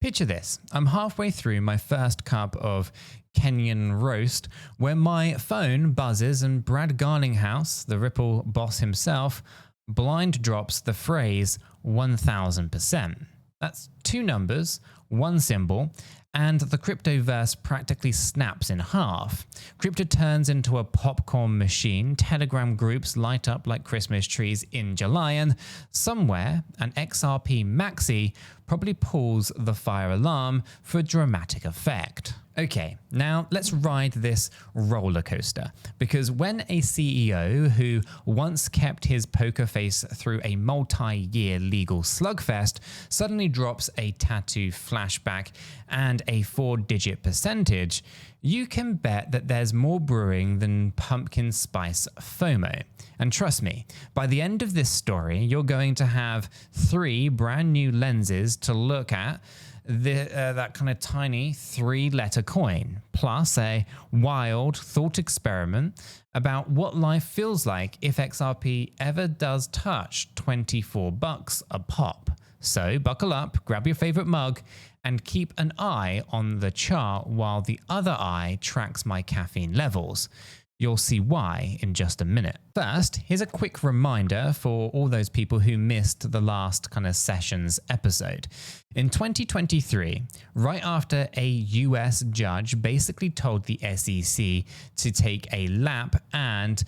Picture this, I'm halfway through my first cup of Kenyan roast when my phone buzzes and Brad Garlinghouse, the Ripple boss himself, blind drops the phrase 1000%. That's two numbers, one symbol, and the cryptoverse practically snaps in half. Crypto turns into a popcorn machine, Telegram groups light up like Christmas trees in July, and somewhere an XRP maxi probably pulls the fire alarm for dramatic effect. Okay, now let's ride this roller coaster, because when a CEO who once kept his poker face through a multi-year legal slugfest suddenly drops a tattoo flashback and a 4-digit percentage, you can bet that there's more brewing than pumpkin spice FOMO. And trust me, by the end of this story, you're going to have 3 brand new lenses to look at that kind of tiny 3-letter coin, plus a wild thought experiment about what life feels like if XRP ever does touch $24 a pop. So buckle up, grab your favorite mug, and keep an eye on the chart while the other eye tracks my caffeine levels. You'll see why in just a minute. First, here's a quick reminder for all those people who missed the last kind of sessions episode. In 2023, right after a US judge basically told the SEC to take a lap and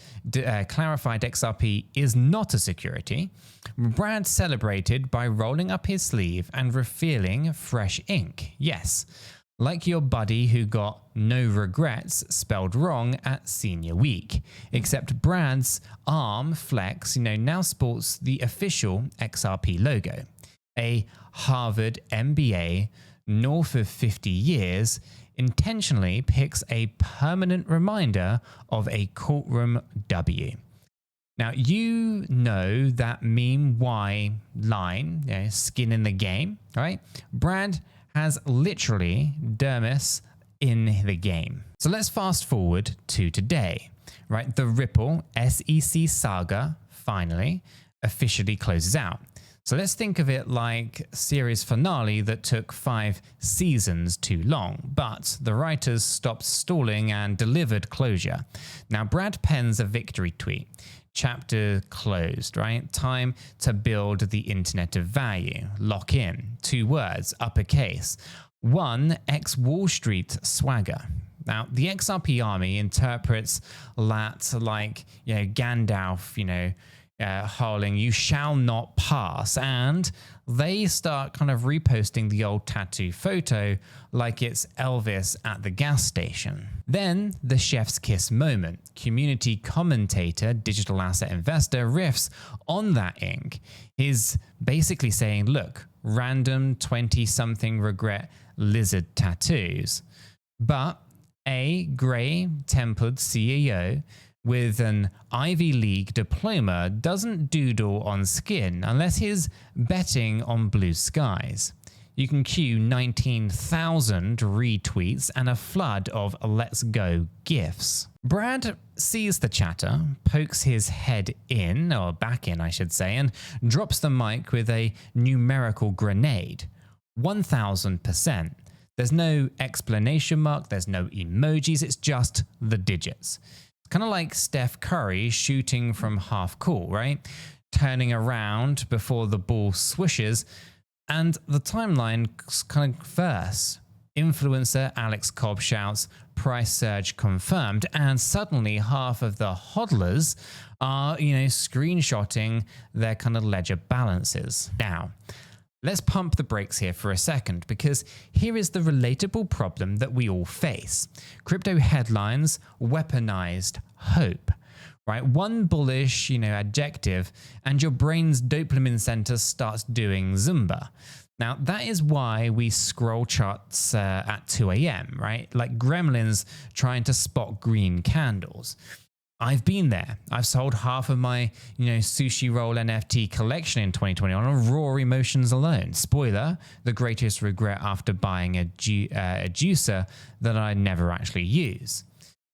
clarified XRP is not a security, Brad celebrated by rolling up his sleeve and revealing fresh ink. Yes, like your buddy who got no regrets spelled wrong at senior week, except Brad's arm flex, now sports the official XRP logo. A Harvard MBA, north of 50 years, intentionally picks a permanent reminder of a courtroom W. Now, you know that meme Y line, skin in the game, right? Brad has literally dermis in the game. So let's fast forward to today, right? The Ripple SEC saga finally officially closes out. So let's think of it like a series finale that took 5 seasons too long, but the writers stopped stalling and delivered closure. Now Brad pens a victory tweet. Chapter closed, right? Time to build the internet of value. Lock in. 2 words, uppercase. 1 ex-Wall Street swagger. Now, the XRP army interprets that like, Gandalf, howling, "You shall not pass," and they start kind of reposting the old tattoo photo like it's Elvis at the gas station. Then the chef's kiss moment. Community commentator, digital asset investor riffs on that ink. He's basically saying, look, random 20-something regret lizard tattoos. But a grey-tempered CEO with an Ivy League diploma doesn't doodle on skin unless he's betting on blue skies. You can cue 19,000 retweets and a flood of let's go gifs. Brad sees the chatter, pokes his head in, or back in I should say, and drops the mic with a numerical grenade. 1000%. There's no explanation mark, there's no emojis, it's just the digits. Kind of like Steph Curry shooting from half court, right? Turning around before the ball swishes, and the timeline kind of verse. Influencer Alex Cobb shouts, "Price surge confirmed," and suddenly half of the hodlers are, screenshotting their kind of ledger balances. Now, let's pump the brakes here for a second, because here is the relatable problem that we all face. Crypto headlines weaponized hope, right? One bullish, adjective, and your brain's dopamine center starts doing Zumba. Now, that is why we scroll charts at 2 a.m., right? Like gremlins trying to spot green candles. I've been there. I've sold half of my, sushi roll NFT collection in 2021 on raw emotions alone. Spoiler, the greatest regret after buying a juicer that I never actually use.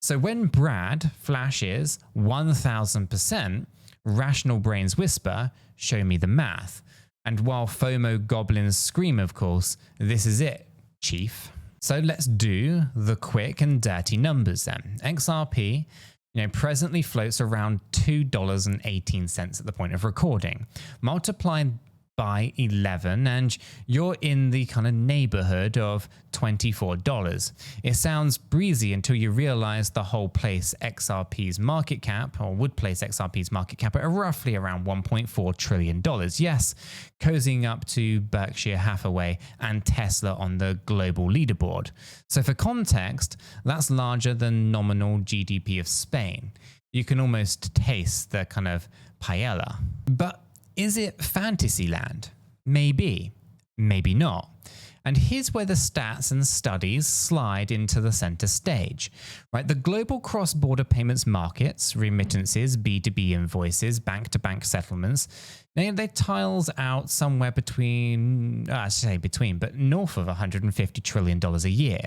So when Brad flashes 1000%, rational brains whisper, show me the math. And while FOMO goblins scream, of course, this is it, chief. So let's do the quick and dirty numbers then. XRP, presently floats around $2.18 at the point of recording. Multiplied by 11 and you're in the kind of neighborhood of $24. It sounds breezy until you realize the whole place XRP's market cap, or would place XRP's market cap at roughly around $1.4 trillion. Yes, cozying up to Berkshire Hathaway and Tesla on the global leaderboard. So for context, that's larger than nominal GDP of Spain. You can almost taste the kind of paella. But is it fantasy land? Maybe, maybe not. And here's where the stats and studies slide into the center stage, right? The global cross-border payments markets, remittances, B2B invoices, bank-to-bank settlements, they tiles out somewhere between, but north of $150 trillion a year.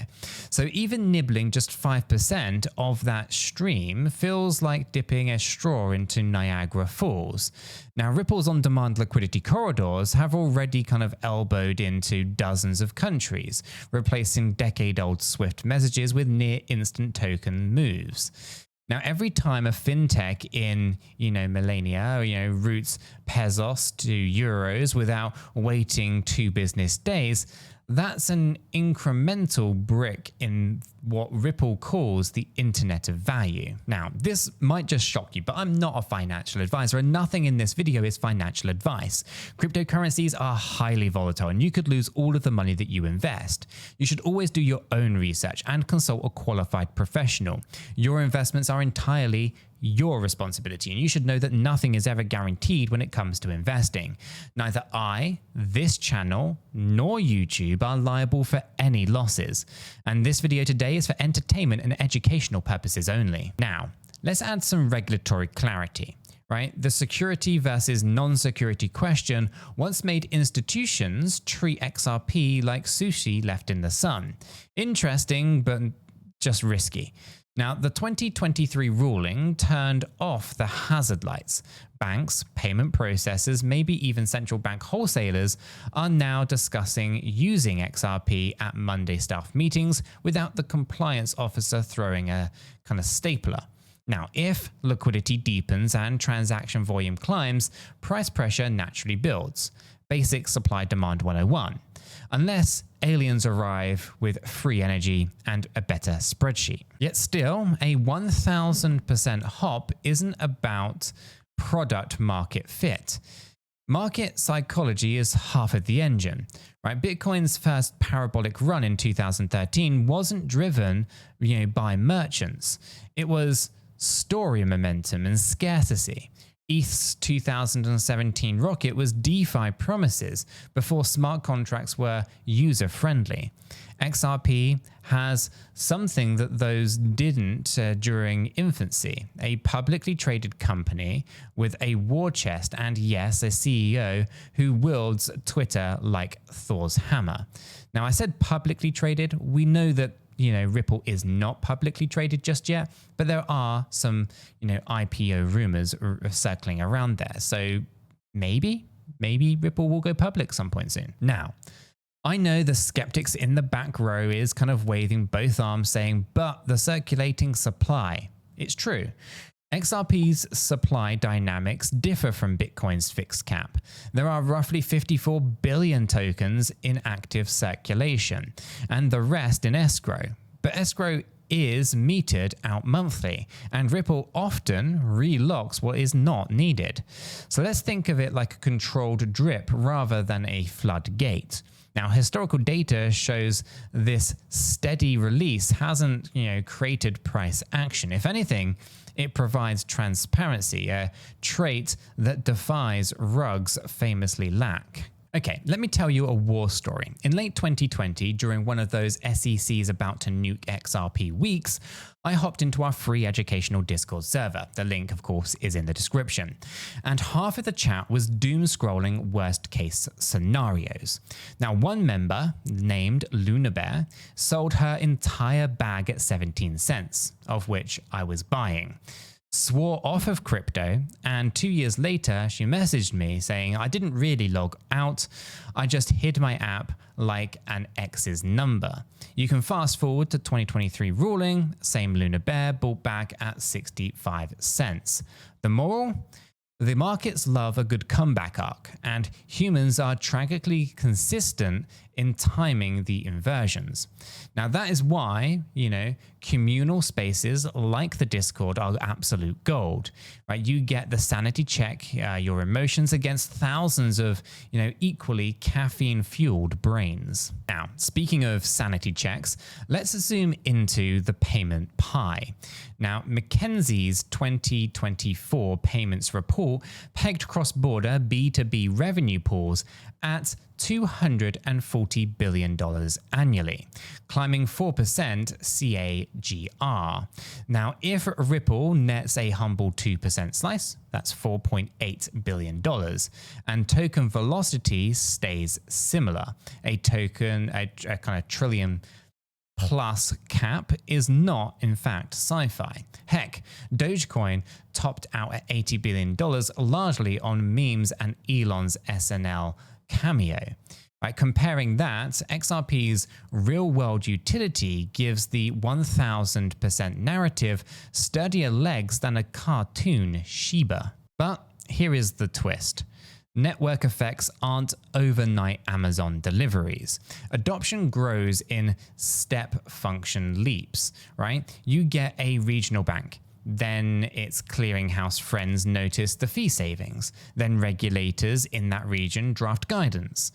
So even nibbling just 5% of that stream feels like dipping a straw into Niagara Falls. Now, Ripple's on-demand liquidity corridors have already kind of elbowed into dozens of countries, replacing decade-old Swift messages with near-instant token moves. Now, every time a fintech in, millennia, routes pesos to euros without waiting 2 business days, that's an incremental brick in what Ripple calls the Internet of Value. Now, this might just shock you, but I'm not a financial advisor and nothing in this video is financial advice. Cryptocurrencies are highly volatile and you could lose all of the money that you invest. You should always do your own research and consult a qualified professional. Your investments are entirely your responsibility, and you should know that nothing is ever guaranteed when it comes to investing. Neither I, this channel, nor YouTube are liable for any losses. And this video today is for entertainment and educational purposes only. Now, let's add some regulatory clarity. Right? The security versus non-security question once made institutions treat XRP like sushi left in the sun. Interesting, but just risky. Now, the 2023 ruling turned off the hazard lights. Banks, payment processors, maybe even central bank wholesalers are now discussing using XRP at Monday staff meetings without the compliance officer throwing a kind of stapler. Now, if liquidity deepens and transaction volume climbs, price pressure naturally builds. Basic supply-demand 101. Unless aliens arrive with free energy and a better spreadsheet. Yet still, a 1000% hop isn't about product market fit. Market psychology is half of the engine, right? Bitcoin's first parabolic run in 2013 wasn't driven, by merchants. It was story momentum and scarcity. ETH's 2017 rocket was DeFi promises before smart contracts were user-friendly. XRP has something that those didn't during infancy, a publicly traded company with a war chest and yes, a CEO who wields Twitter like Thor's hammer. Now, I said publicly traded. We know that Ripple is not publicly traded just yet, but there are some, IPO rumors circling around there. So maybe Ripple will go public some point soon. Now, I know the skeptics in the back row is kind of waving both arms saying, but the circulating supply. It's true. XRP's supply dynamics differ from Bitcoin's fixed cap. There are roughly 54 billion tokens in active circulation, and the rest in escrow. But escrow is metered out monthly, and Ripple often relocks what is not needed. So let's think of it like a controlled drip rather than a floodgate. Now, historical data shows this steady release hasn't, created price action. If anything, it provides transparency, a trait that defies rugs famously lack. Okay, let me tell you a war story. In late 2020, during one of those SEC's about to nuke XRP weeks, I hopped into our free educational Discord server. The link, of course, is in the description. And half of the chat was doom scrolling worst case scenarios. Now, one member named 𝗗𝗶𝘀𝗰𝗍 sold her entire bag at 17 cents, of which I was buying. swore off of crypto, and 2 years later she messaged me saying, I didn't really log out, I just hid my app like an ex's number. You can fast forward to 2023 ruling, same Lunar Bear bought back at 65 cents. The moral? The markets love a good comeback arc, and humans are tragically consistent in timing the inversions. Now that is why, communal spaces like the Discord are absolute gold, right? You get the sanity check, your emotions against thousands of, equally caffeine-fueled brains. Now, speaking of sanity checks, let's zoom into the payment pie. Now, McKinsey's 2024 payments report pegged cross-border B2B revenue pools at $240 billion annually, climbing 4% CAGR. Now, if Ripple nets a humble 2% slice, that's $4.8 billion, and token velocity stays similar, a kind of trillion plus cap is not, in fact, sci-fi. Heck, Dogecoin topped out at $80 billion, largely on memes and Elon's SNL cameo. Right, comparing that, XRP's real-world utility gives the 1000% narrative sturdier legs than a cartoon Shiba. But here is the twist. Network effects aren't overnight Amazon deliveries. Adoption grows in step function leaps, right? You get a regional bank, then its clearinghouse friends notice the fee savings, then regulators in that region draft guidance.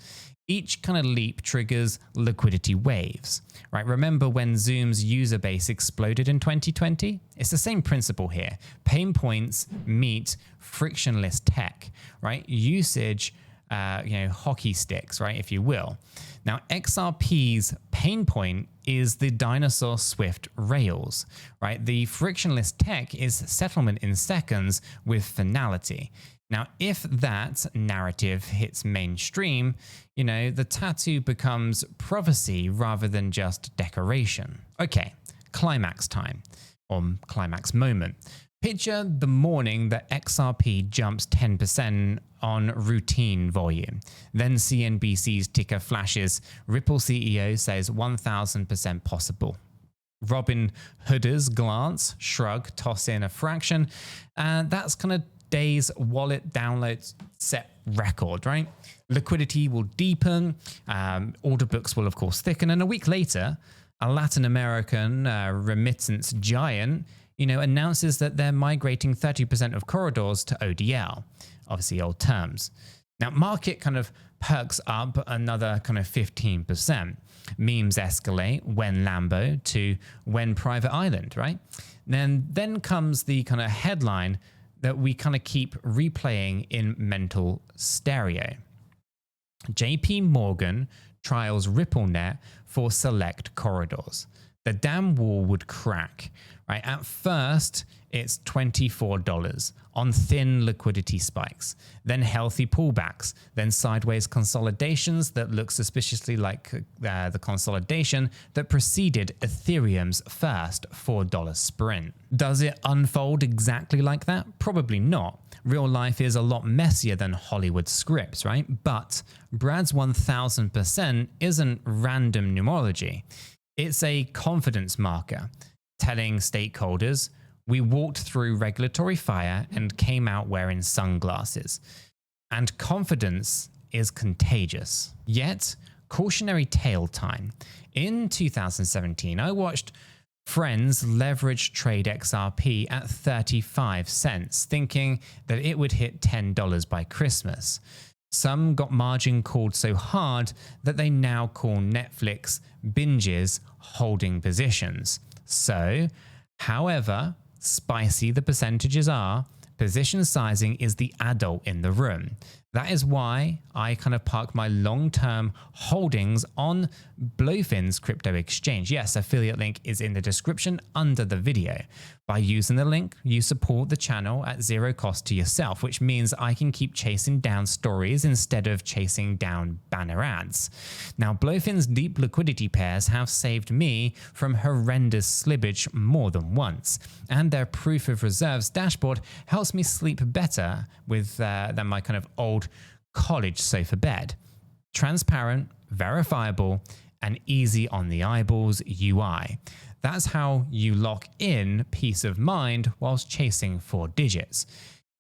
Each kind of leap triggers liquidity waves, right? Remember when Zoom's user base exploded in 2020? It's the same principle here. Pain points meet frictionless tech, right? Usage, hockey sticks, right, if you will. Now, XRP's pain point is the dinosaur Swift rails, right? The frictionless tech is settlement in seconds with finality. Now, if that narrative hits mainstream, the tattoo becomes prophecy rather than just decoration. Okay, climax time, or climax moment. Picture the morning that XRP jumps 10% on routine volume. Then CNBC's ticker flashes, Ripple CEO says 1000% possible. Robin Hooders glance, shrug, toss in a fraction, and that's kind of days wallet downloads set record, right? Liquidity will deepen, order books will of course thicken, and a week later, a Latin American remittance giant, announces that they're migrating 30% of corridors to ODL, obviously old terms. Now, market kind of perks up another kind of 15%. Memes escalate when Lambo to when private island, right? Then comes the kind of headline that we kind of keep replaying in mental stereo. JPMorgan trials RippleNet for select corridors. The damn wall would crack, right? At first, it's $24 on thin liquidity spikes, then healthy pullbacks, then sideways consolidations that look suspiciously like the consolidation that preceded Ethereum's first $4 sprint. Does it unfold exactly like that? Probably not. Real life is a lot messier than Hollywood scripts, right? But Brad's 1000% isn't random numerology. It's a confidence marker, telling stakeholders, we walked through regulatory fire and came out wearing sunglasses. And confidence is contagious. Yet, cautionary tale time. In 2017, I watched friends leverage trade XRP at 35 cents, thinking that it would hit $10 by Christmas. Some got margin called so hard that they now call Netflix binges holding positions. So, however spicy the percentages are, position sizing is the adult in the room. That is why I kind of park my long-term holdings on Blofin's crypto exchange. Yes, affiliate link is in the description under the video. By using the link, you support the channel at zero cost to yourself, which means I can keep chasing down stories instead of chasing down banner ads. Now, Blofin's deep liquidity pairs have saved me from horrendous slippage more than once, and their proof of reserves dashboard helps me sleep better with than my kind of old college sofa bed. Transparent, verifiable, and easy on the eyeballs UI. That's how you lock in peace of mind whilst chasing 4 digits.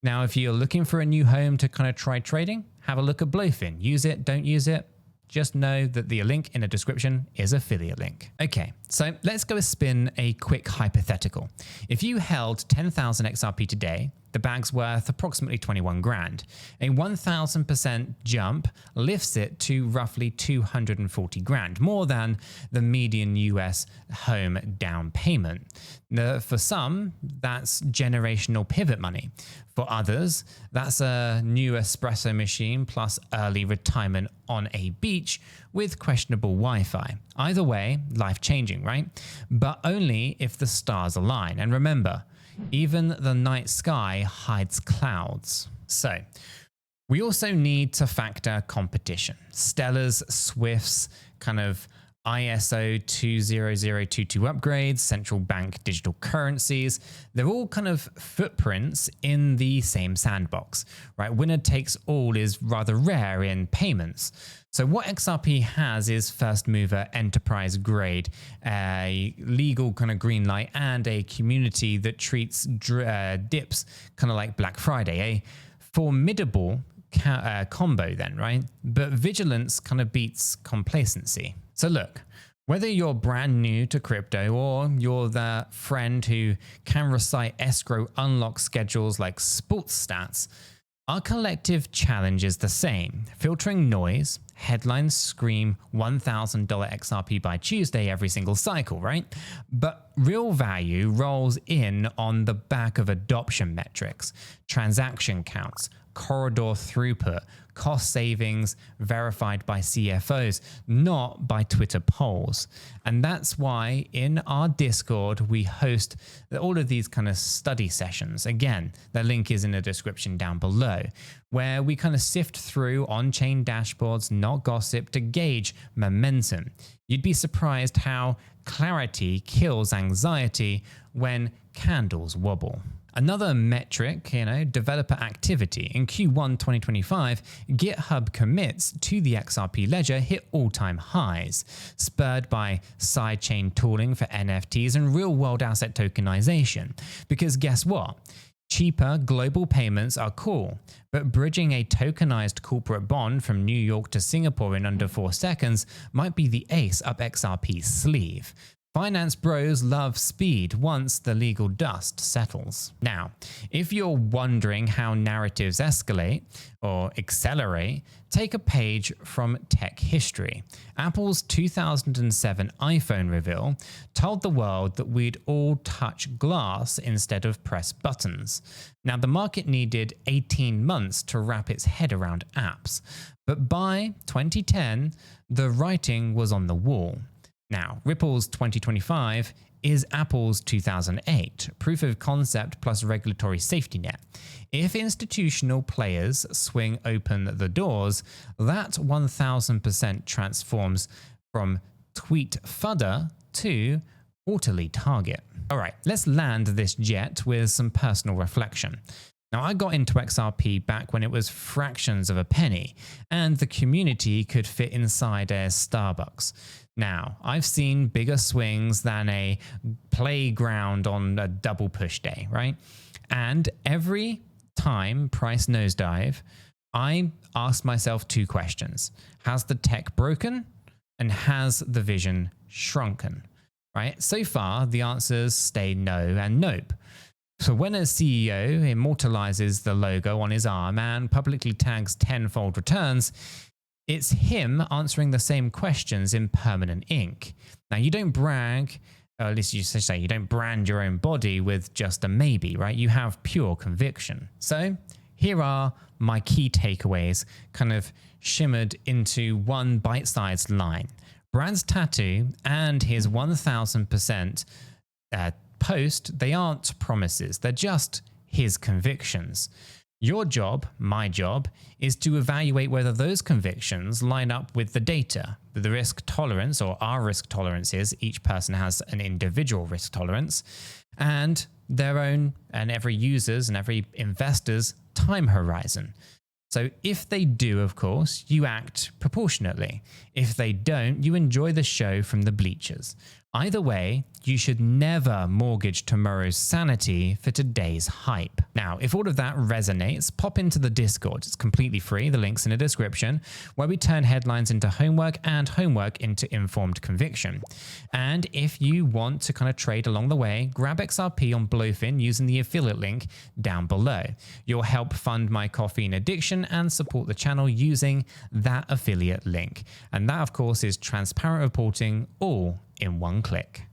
Now, if you're looking for a new home to kind of try trading, have a look at Blofin. Use it, don't use it. Just know that the link in the description is affiliate link. Okay, so let's go spin a quick hypothetical. If you held 10,000 XRP today, the bag's worth approximately 21 grand. A 1,000% jump lifts it to roughly 240 grand, more than the median US home down payment. Now, for some, that's generational pivot money. For others, that's a new espresso machine plus early retirement on a beach with questionable Wi-Fi. Either way, life-changing, right? But only if the stars align. And remember, even the night sky hides clouds. So, we also need to factor competition. Stellar's, Swift's, kind of ISO 20022 upgrades, central bank digital currencies, they're all kind of footprints in the same sandbox, right? Winner takes all is rather rare in payments. So what XRP has is first mover enterprise grade, a legal kind of green light, and a community that treats dips kind of like Black Friday, a formidable combo then, right? But vigilance kind of beats complacency. So look, whether you're brand new to crypto or you're the friend who can recite escrow unlock schedules like sports stats, our collective challenge is the same. Filtering noise, headlines scream $1,000 XRP by Tuesday every single cycle, right? But real value rolls in on the back of adoption metrics, transaction counts, corridor throughput, cost savings verified by CFOs, not by Twitter polls. And that's why in our Discord, we host all of these kind of study sessions. Again, the link is in the description down below, where we kind of sift through on-chain dashboards, not gossip, to gauge momentum. You'd be surprised how clarity kills anxiety when candles wobble. Another metric, developer activity. In Q1 2025, GitHub commits to the XRP ledger hit all-time highs, spurred by sidechain tooling for NFTs and real-world asset tokenization. Because guess what? Cheaper global payments are cool, but bridging a tokenized corporate bond from New York to Singapore in under 4 seconds might be the ace up XRP's sleeve. Finance bros love speed once the legal dust settles. Now, if you're wondering how narratives escalate or accelerate, take a page from tech history. Apple's 2007 iPhone reveal told the world that we'd all touch glass instead of press buttons. Now, the market needed 18 months to wrap its head around apps, but by 2010, the writing was on the wall. Now, Ripple's 2025 is Apple's 2008, proof of concept plus regulatory safety net. If institutional players swing open the doors, that 1000% transforms from tweet fodder to quarterly target. All right, let's land this jet with some personal reflection. Now, I got into XRP back when it was fractions of a penny, and the community could fit inside a Starbucks. Now, I've seen bigger swings than a playground on a double push day, right? And every time price nosedive, I ask myself 2 questions. Has the tech broken? And has the vision shrunken, right? So far, the answers stay no and nope. So when a CEO immortalizes the logo on his arm and publicly tags tenfold returns, it's him answering the same questions in permanent ink. Now, you don't brag, or at least you say you don't brand your own body with just a maybe, right? You have pure conviction. So here are my key takeaways kind of shimmered into one bite-sized line. Brad's tattoo and his 1000% post, they aren't promises, they're just his convictions. Your job, my job, is to evaluate whether those convictions line up with the data, with the risk tolerance or our risk tolerances. Each person has an individual risk tolerance and their own and every user's and every investor's time horizon. So if they do, of course, you act proportionately. If they don't, you enjoy the show from the bleachers. Either way, you should never mortgage tomorrow's sanity for today's hype. Now, if all of that resonates, pop into the Discord. It's completely free. The link's in the description, where we turn headlines into homework and homework into informed conviction. And if you want to kind of trade along the way, grab XRP on Blofin using the affiliate link down below. You'll help fund my caffeine addiction and support the channel using that affiliate link. And that, of course, is transparent reporting all in one click.